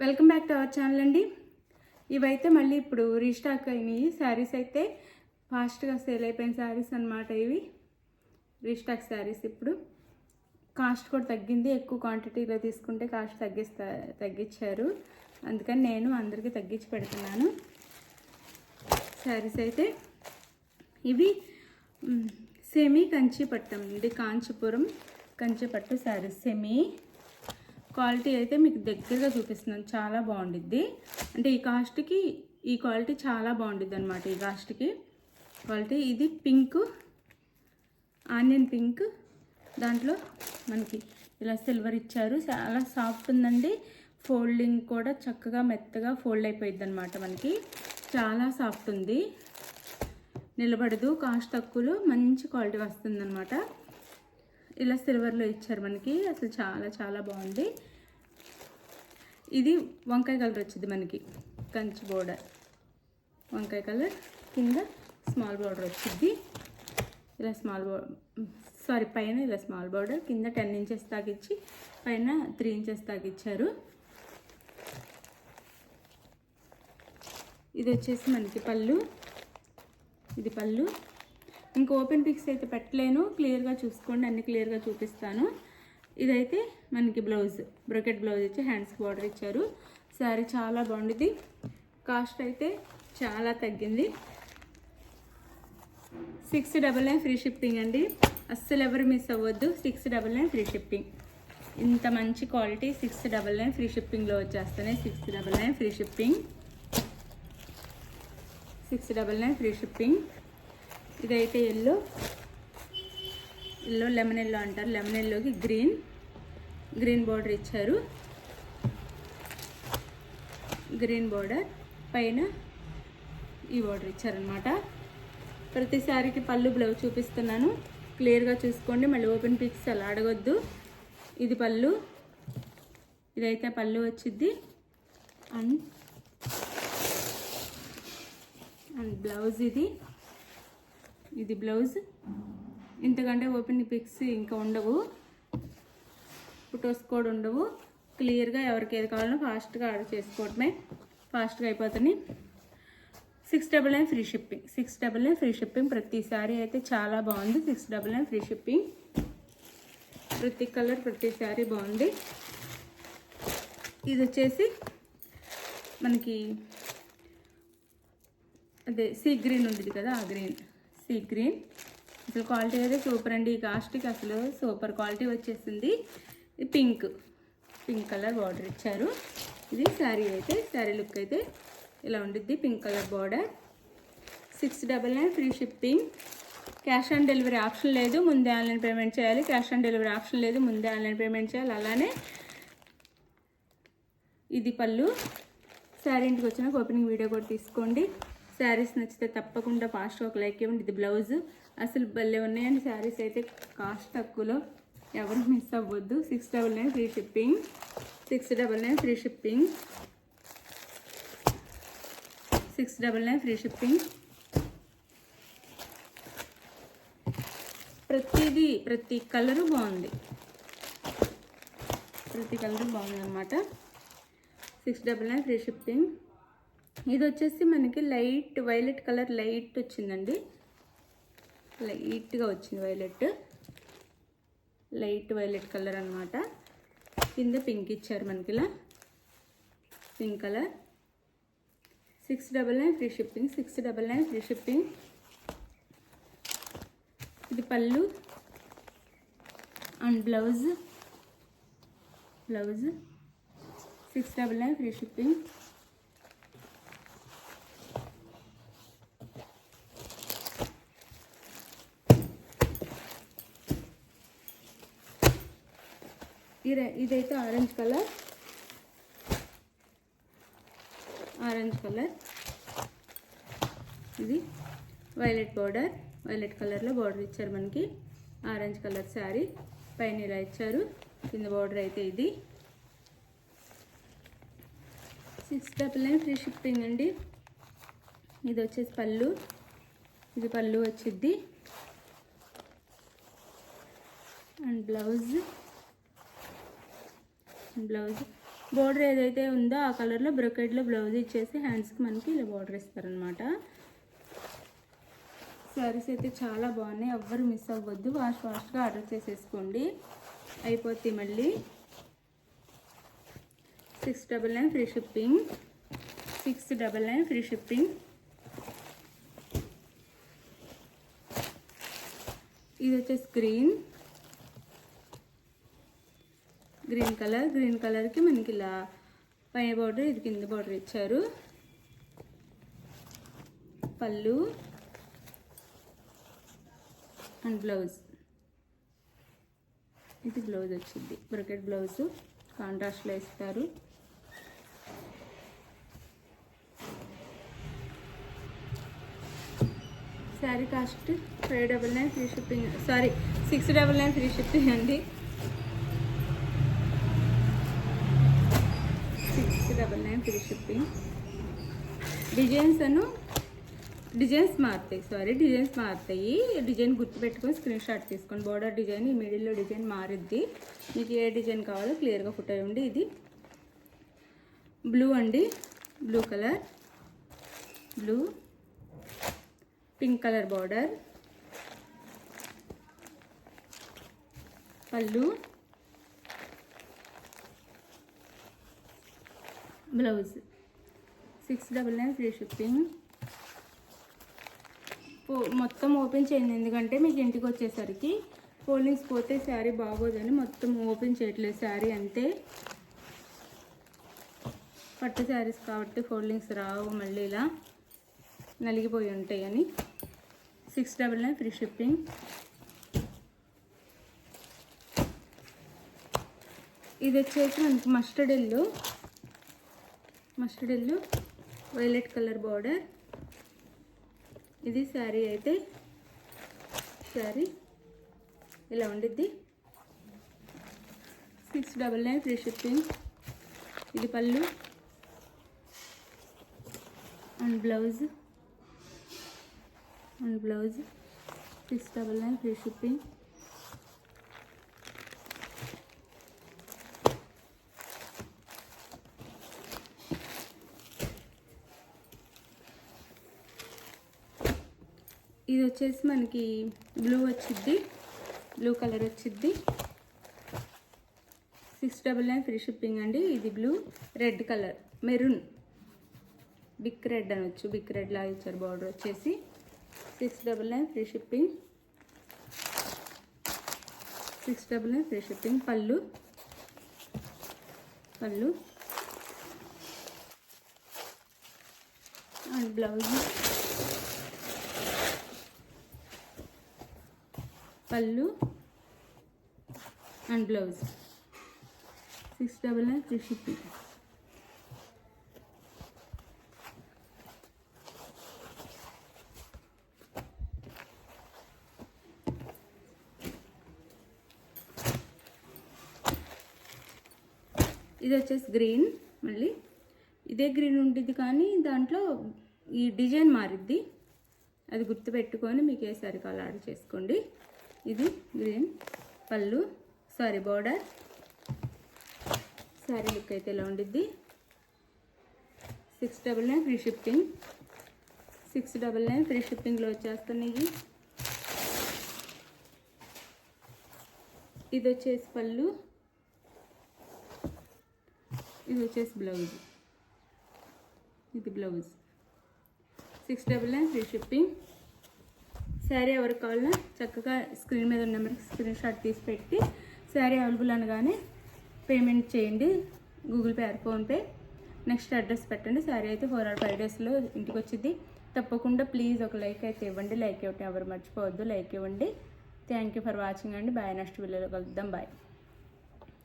Welcome back to our channel అండి. ఇవైతే మళ్ళీ ఇప్పుడు రీస్టాక్ అయినాయి శారీస్. అయితే ఫాస్ట్గా సేల్ అయిపోయిన శారీస్ అన్నమాట. ఇవి రీస్టాక్ శారీస్. ఇప్పుడు కాస్ట్ కూడా తగ్గింది. ఎక్కువ క్వాంటిటీలో తీసుకుంటే కాస్ట్ తగ్గించారు. అందుకని నేను అందరికీ తగ్గించి పెడుతున్నాను శారీస్. అయితే ఇవి సెమీ కంచిపట్టం ఇది, కాంచీపురం కంచిపట్టు శారీస్. సెమీ క్వాలిటీ అయితే మీకు దగ్గరగా చూపిస్తున్నాను. చాలా బాగుండిద్ది. అంటే ఈ కాస్ట్కి ఈ క్వాలిటీ చాలా బాగుండిద్ది అనమాట. ఈ కాస్ట్కి క్వాలిటీ. ఇది పింక్, ఆనియన్ పింక్, దాంట్లో మనకి ఇలా సిల్వర్ ఇచ్చారు. చాలా సాఫ్ట్ ఉందండి. ఫోల్డింగ్ కూడా చక్కగా మెత్తగా ఫోల్డ్ అయిపోయింది అనమాట. మనకి చాలా సాఫ్ట్ ఉంది, నిలబడదు. కాస్ట్ తక్కువలో మంచి క్వాలిటీ వస్తుంది అనమాట. ఇలా సిల్వర్లో ఇచ్చారు మనకి. అసలు చాలా చాలా బాగుంది. ఇది వంకాయ కలర్ వచ్చింది మనకి. కంచి బోర్డర్ వంకాయ కలర్, కింద స్మాల్ బోర్డర్ వచ్చింది. ఇలా పైన ఇలా స్మాల్ బోర్డర్, కింద 10 ఇంచెస్ తాకిచ్చి పైన 3 ఇంచెస్ తాకిచ్చారు. ఇది వచ్చేసి మనకి పళ్ళు. ఇది పళ్ళు. ఇంకా ఓపెన్ పిక్స్ అయితే పెట్టలేను, క్లియర్గా చూసుకోండి. అన్ని క్లియర్గా చూపిస్తాను. ఇదైతే మనకి బ్లౌజ్, బ్రొకెట్ బ్లౌజ్ ఇచ్చి హ్యాండ్స్కి బార్డర్ ఇచ్చారు. శారీ చాలా బాగుంది. కాస్ట్ అయితే చాలా తగ్గింది. 699 ఫ్రీ షిప్పింగ్ అండి. అస్సలు ఎవరు మిస్ అవ్వద్దు. 699 ఫ్రీ షిప్పింగ్. ఇంత మంచి క్వాలిటీ 699 ఫ్రీ షిప్పింగ్లో వచ్చేస్తాయి. 699 ఫ్రీ షిప్పింగ్. 699 free shipping. ఇదైతే ఎల్లో లెమన్ ఎల్లో అంటారు. లెమన్ ఎల్లోకి గ్రీన్ బార్డర్ ఇచ్చారు. గ్రీన్ బార్డర్ పైన ఈ బార్డర్ ఇచ్చారనమాట. ప్రతి శారీకి పళ్ళు బ్లౌజ్ చూపిస్తున్నాను, క్లియర్గా చూసుకోండి. మళ్ళీ ఓపెన్ పిక్స్ అలా అడగొద్దు. ఇది పళ్ళు. ఇదైతే పళ్ళు వచ్చిద్ది. అండ్ బ్లౌజ్ ఇది బ్లౌజ్. ఇంతకంటే ఓపెన్ పిక్స్ ఇంకా ఉండవు, ఫొటోస్ కూడా ఉండవు. క్లియర్గా ఎవరికి ఏది కావాలో ఫాస్ట్గా ఆర్డర్ చేసుకోవడమే. ఫాస్ట్గా అయిపోతుంది. 699 ఫ్రీ షిప్పింగ్. 699 free shipping. ప్రతి శారీ అయితే చాలా బాగుంది. 699 ఫ్రీ షిప్పింగ్. ప్రతి కలర్ ప్రతి శారీ బాగుంది. ఇది వచ్చేసి మనకి అదే సీ గ్రీన్ ఉంటుంది కదా, ఆ గ్రీన్, సీ గ్రీన్. అసలు క్వాలిటీ అయితే సూపర్ అండి. ఈ కాస్ట్కి అసలు సూపర్ క్వాలిటీ వచ్చేసింది. పింక్ కలర్ బార్డర్ ఇచ్చారు. ఇది శారీ అయితే, శారీ లుక్ అయితే ఇలా ఉండిద్ది. Pink colour border. 699 free shipping. Cash on delivery option లేదు, ముందే ఆన్లైన్ పేమెంట్ చేయాలి. క్యాష్ ఆన్ డెలివరీ ఆప్షన్ లేదు, ముందే ఆన్లైన్ పేమెంట్ చేయాలి. అలానే ఇది పళ్ళు. శారీ ఇంటికి వచ్చినాక ఓపెనింగ్ వీడియో కూడా తీసుకోండి. శారీస్ నచ్చితే తప్పకుండా ఫాస్ట్గా ఒక లైక్ ఇవ్వండి. ఇది బ్లౌజ్. అసలు భలే ఉన్నాయండి శారీస్ అయితే. కాస్ట్ తక్కువలో ఎవరు మిస్ అవ్వద్దు. 699 free shipping. 699 free shipping. 699 free shipping. ప్రతి కలరు బాగుంది. ప్రతి కలరు బాగుంది అనమాట. 699 ఫ్రీ షిప్పింగ్. ఇది వచ్చేసి మనకి లైట్ వైలెట్ కలర్ లైట్ వచ్చిందండి. లైట్గా వచ్చింది లైట్ వైలెట్ కలర్ అనమాట. కింద పింక్ ఇచ్చారు మనకి, ఇలా pink colour. 699 free shipping. 699 free shipping. ఇది పళ్ళు అండ్ బ్లౌజ్. 699 free shipping. ఇదైతే ఆరెంజ్ కలర్. ఇది వైలెట్ బార్డర్. వైలెట్ కలర్లో బార్డర్ ఇచ్చారు మనకి. ఆరెంజ్ కలర్ శారీ పైన ఇలా ఇచ్చారు. కింద బార్డర్ అయితే ఇది. 699 ఫ్రీ షిప్పింగ్ అండి. ఇది వచ్చేసి పళ్ళు. ఇది పళ్ళు వచ్చిద్ది. అండ్ బ్లౌజ్ బోర్డర్ ఏదైతే ఉందో ఆ కలర్లో బ్రొకెట్లో బ్లౌజ్ ఇచ్చేసి హ్యాండ్స్కి మనకి ఇలా బోర్డర్ ఇస్తారనమాట. శారీస్ అయితే చాలా బాగున్నాయి, ఎవ్వరు మిస్ అవ్వద్దు. ఫాస్ట్గా ఆర్డర్ చేసేసుకోండి, అయిపోద్ది మళ్ళీ. 699 ఫ్రీ షిప్పింగ్. 699 free shipping. ఇది వచ్చేసి గ్రీన్ కలర్. గ్రీన్ కలర్కి మనకి ఇలా పైన బార్డర్, ఇది కింద బార్డర్ ఇచ్చారు. పళ్ళు అండ్ బ్లౌజ్, ఇది బ్లౌజ్ వచ్చింది, బ్రొకెట్ బ్లౌజ్ కాంట్రాస్ట్లో ఇస్తారు. Sari cost 599 free shipping, sorry 699 free shipping అండి. 699 ఫ్రీ షిప్పింగ్. డిజైన్స్ మారుతాయి. డిజైన్ గుర్తుపెట్టుకొని స్క్రీన్ షాట్ తీసుకొని, బోర్డర్ డిజైన్ ఈ మిడిల్లో డిజైన్ మారుద్ది. మీకు ఏ డిజైన్ కావాలో క్లియర్గా ఫోటో ఇవ్వండి. ఇది బ్లూ అండి, blue colour, blue pink colour border. పళ్ళు, బ్లౌజ్. 699 free shipping. మొత్తం ఓపెన్ చేయండి, ఎందుకంటే మీకు ఇంటికి వచ్చేసరికి ఫోల్డింగ్స్ పోతే శారీ బాగోదని మొత్తం ఓపెన్ చేయట్లేదు. శారీ అంతే, పట్టు శారీస్ కాబట్టి ఫోల్డింగ్స్ రావు, మళ్ళీ ఇలా నలిగిపోయి ఉంటాయి అని. 699 ఫ్రీ షిప్పింగ్. ఇది వచ్చేసి మనకి mustard yellow violet colour border. ఇది శారీ అయితే శారీ ఇలా ఉండిద్ది. 699 ఫ్రీ షిప్పింగ్. ఇది పళ్ళు అండ్ బ్లౌజ్ 699 ఫ్రీ షిప్పింగ్. ఇది వచ్చేసి మనకి బ్లూ వచ్చిద్ది, బ్లూ కలర్ వచ్చిద్ది. 699 ఫ్రీ షిప్పింగ్ అండి. ఇది blue, red colour, maroon, big red అనొచ్చు, బిగ్ రెడ్ లాగా ఇచ్చారు బార్డర్ వచ్చేసి. 699 free shipping. 699 free shipping. Pallu and blouse. Pallu and blouse. 699 free shipping. ఇది వచ్చేసి గ్రీన్, మళ్ళీ ఇదే గ్రీన్ ఉంటుంది కానీ దాంట్లో ఈ డిజైన్ మారిద్ది, అది గుర్తుపెట్టుకొని మీకు ఏ సారీ కావాలో ఆర్డర్ చేసుకోండి. ఇది గ్రీన్, పళ్ళు బార్డర్. సారీ లుక్ అయితే ఇలా ఉండిద్ది. 699 ఫ్రీ షిప్పింగ్. 699 ఫ్రీ షిప్పింగ్లో వచ్చేస్తున్నాయి. ఇది వచ్చేసి పళ్ళు, ఇది వచ్చేసి బ్లౌజ్, ఇది బ్లౌజ్. 699 free shipping. శారీ ఎవరికి కావాలన్నా చక్కగా స్క్రీన్ మీద ఉన్న నెంబర్కి స్క్రీన్ షాట్ తీసి పెట్టి శారీ అవైలబుల్ అనగానే పేమెంట్ చేయండి, Google pay are PhonePe. Next address పెట్టండి. శారీ అయితే 4 or 5 daysలో ఇంటికి వచ్చింది. తప్పకుండా ప్లీజ్ ఒక లైక్ అయితే ఇవ్వండి, లైక్ ఇవ్వటం ఎవరు మర్చిపోవద్దు, లైక్ ఇవ్వండి. థ్యాంక్ యూ ఫర్ వాచింగ్ అండి. బాయ్, నెక్స్ట్ వీడియోలో కలుద్దాం. బాయ్.